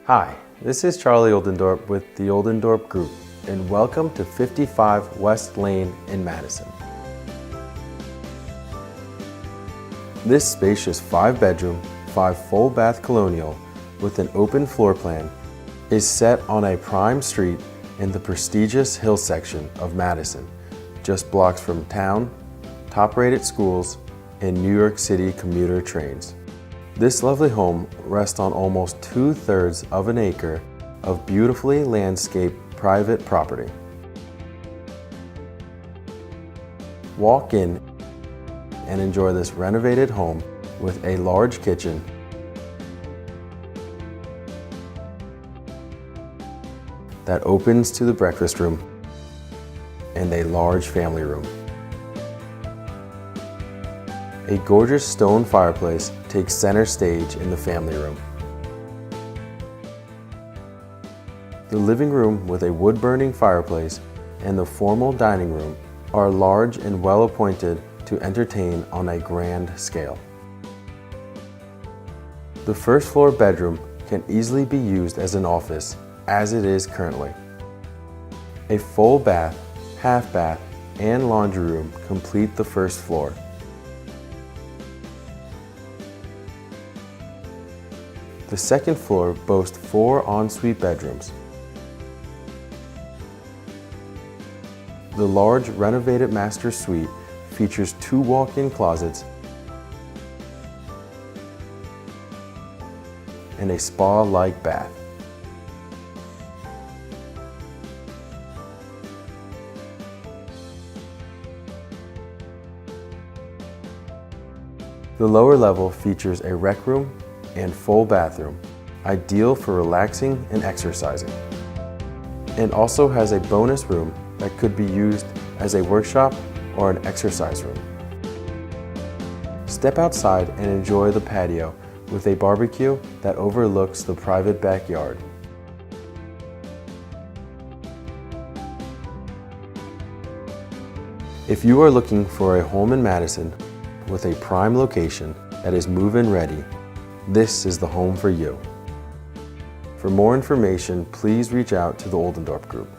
Hi, this is Charlie Oldendorp with the Oldendorp Group, and welcome to 55 West Lane in Madison. This spacious 5-bedroom, 5-full-bath colonial with an open floor plan is set on a prime street in the prestigious hill section of Madison, just blocks from town, top-rated schools, and New York City commuter trains. This lovely home rests on almost 2/3 of an acre of beautifully landscaped private property. Walk in and enjoy this renovated home with a large kitchen, that opens to the breakfast room and a large family room. A gorgeous stone fireplace takes center stage in the family room. The living room with a wood-burning fireplace and the formal dining room are large and well appointed to entertain on a grand scale. The first floor bedroom can easily be used as an office, as it is currently. A full bath, half bath, and laundry room complete the first floor. The second floor boasts 4 ensuite bedrooms. The large renovated master suite features 2 walk-in closets and a spa-like bath. The lower level features a rec room and full bathroom, ideal for relaxing and exercising, and also has a bonus room that could be used as a workshop or an exercise room. Step outside and enjoy the patio with a barbecue that overlooks the private backyard. If you are looking for a home in Madison with a prime location that is move-in ready, this is the home for you. For more information, please reach out to the Oldendorp Group.